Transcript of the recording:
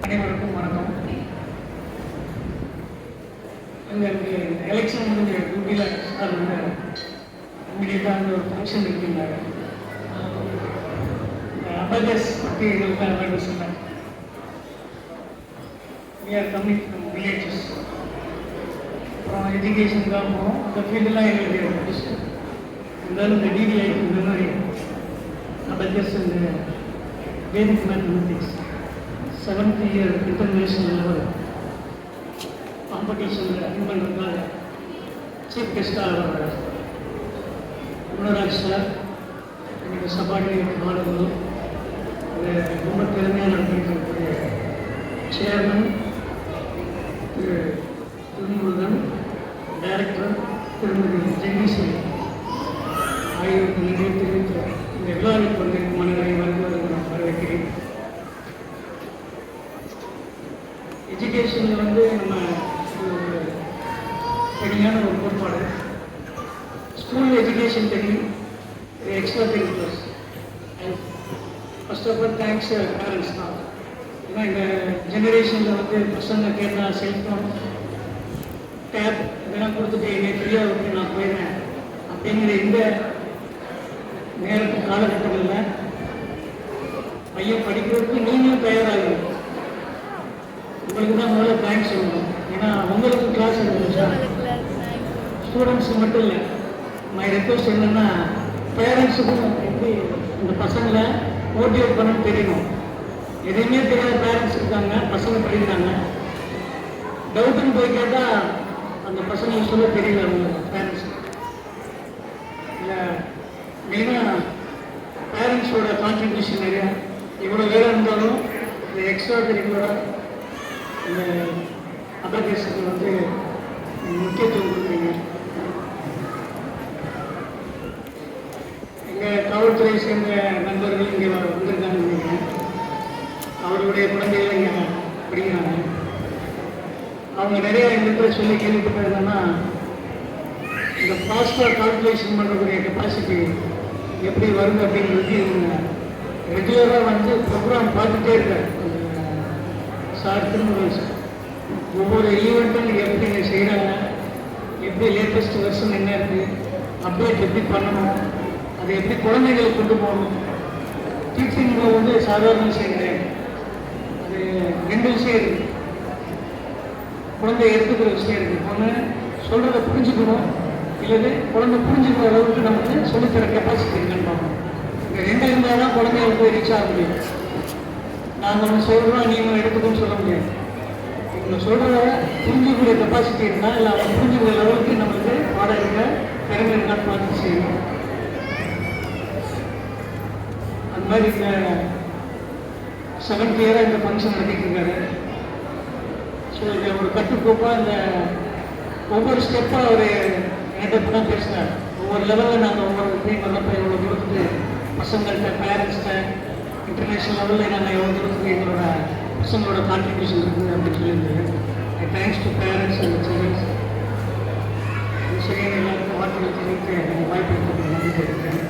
அனைவருக்கும் வணக்கம். எங்களுக்கு எலெக்ஷன் முடிஞ்ச டியூட்டியில் சார் வந்து இமீடியட்டாக வந்து ஒரு ஃபங்க்ஷன் இருக்குன்னாரு. அபேகஸ் பற்றி எங்களுக்கு அவேர்னஸ் சொன்னாங்க. We are coming from villages. அப்புறம் எஜுகேஷனுக்காக போகிறோம். அந்த ஃபீல்டெலாம் எங்களுக்கு பிடிச்சி இருந்தாலும் இந்த டிடிஐ இந்த மாதிரி அபேகஸ் இந்த Vedic mathematics 7th year international level காம்படிஷனில் வின் பண்ணுறதுக்காக சீஃப் கெஸ்டாக வர்ற குணராஜ் சார், என்னுடைய சபார்டினேட் மாணவர்கள், ரொம்ப திறமையாக நடத்திருக்கக்கூடிய சேர்மன் திரு திருமுருகன், டைரக்டர் திருமதி ஜெகதீஸ்வரி ஆகியோருக்கு நன்றி தெரிவித்து இந்த விழாவில் வந்திருக்கும் மனிதரை வருவதற்கு நான் வரவேற்கிறேன். எஜுகேஷனில் வந்து நம்ம ஒரு தனியான ஒரு கோட்பாடு, ஸ்கூல் எஜுகேஷன் தனி, extra curriculars. First of all thanks parents தான். ஏன்னா இந்த ஜெனரேஷனில் வந்து பசங்க கேட்டால் செல்ஃபோன், டேப் இதெல்லாம் கொடுத்துட்டு என்னை ஃப்ரீயாக விட்டு நான் போயிடுறேன் அப்படிங்கிற இந்த நேரத்து காலகட்டங்களில் பையன் படிக்கிறதுக்கு நீங்களும் தயாராகும். உங்களுக்கு தான் முதல்ல தேங்க்ஸ் சொல்லணும். ஏன்னா உங்களுக்கு கிளாஸ் எடுத்துச்சா ஸ்டூடெண்ட்ஸுக்கு மட்டும் இல்லை. மை ரெக்வஸ்ட் என்னென்னா பேரண்ட்ஸுக்கும் எப்படி இந்த பசங்களை மோட்டிவேட் பண்ணணும்னு தெரியணும். எதையுமே தெரியாத பேரண்ட்ஸ் இருக்காங்க, பசங்க படிக்கிறாங்க. டவுட்டுன்னு போய் கேட்டால் அந்த பசங்களுக்கு சொல்ல தெரியல அவங்க பேரண்ட்ஸ். இல்லை மெயினாக பேரண்ட்ஸோட கான்ட்ரிபியூஷன் நிறையா. இவ்வளோ வேலை இருந்தாலும் இந்த எக்ஸ்ட்ரா கரிக்குலராக இந்த அபேகஸுக்கு வந்து முக்கியத்துவம் கொடுக்குறீங்க. எங்கள் காவல்துறையை சேர்ந்த நண்பர்கள் இங்கே வந்திருக்காங்கன்னு நினைக்கிறேன். அவர்களுடைய குழந்தைகள் இங்கே படிக்கிறாங்க. அவங்க நிறைய எங்கிட்ட சொல்லி கேள்விப்பட்டது என்னன்னா, இந்த ஃபாஸ்ட்டாக கால்குலேஷன் பண்ணக்கூடிய கெப்பாசிட்டி எப்படி வருது அப்படிங்கிறது இவங்க ரெகுலராக வந்து ப்ரோக்ராம் பார்த்துட்டே இருக்காரு. சார் திருமுருகன் சார் ஒவ்வொரு ஈவெண்ட்டும் எப்படி செய்கிறாங்க, எப்படி லேட்டஸ்ட் வெர்ஷன் என்ன இருக்குது, அப்டேட் எப்படி பண்ணணும், அதை எப்படி குழந்தைகளுக்கு கொண்டு போகணும். டீச்சிங் வந்து சாதாரண விஷயம் கிடையாது. அது 2 விஷயம் இருக்குது. குழந்தை எடுத்துக்கிற விஷயம் இருக்குது. ஒன்று சொல்கிறத புரிஞ்சுக்கணும், இல்லது குழந்தை புரிஞ்சுக்கிற அளவுக்கு நமக்கு சொல்லித்தர கெப்பாசிட்டி இருக்குன்னு பார்க்கணும். இந்த 2 இருந்தால் தான் குழந்தைகளுக்கு ரீச் ஆக முடியும். நாங்கள் ஒன்று சொல்கிறோம், நீங்கள் எடுத்துக்கணும்னு சொல்ல முடியாது. இவங்க சொல்கிறத புரிஞ்சுக்கூடிய கெப்பாசிட்டி இருந்தால், இல்லை அவங்க புரிஞ்சுக்கிற லெவலுக்கு நம்மளுக்கு பாடம் இருக்க திறமை இருக்கான்னு பார்த்து செய்யணும். அந்த மாதிரி இந்த 7th year இந்த ஃபங்க்ஷன் நடத்திட்டு இருக்காரு. ஸோ இதை ஒரு கட்டுக்கோப்பாக இந்த ஒவ்வொரு ஸ்டெப்பாக அவர் என்கிட்ட தான் பேசினார். ஒவ்வொரு லெவலில் நாங்கள் ஒவ்வொரு டீம் வரப்போ எவ்வளோ தூரத்துக்கு பசங்கள்கிட்ட, பேரண்ட்ஸ்கிட்ட, இன்டர்நேஷ்னல் லெவலில் நாங்கள் எவ்வளோ தூரத்துக்கு எங்களோட பசங்களோட கான்ட்ரிபியூஷன் இருக்குது அப்படின்னு சொல்லியிருந்தேன். Thanks to parents and childrens. சரியான எல்லாருக்கும் வார்த்தைகள் தெரிவித்து வாய்ப்பு நன்றி தெரிவிக்கிறேன்.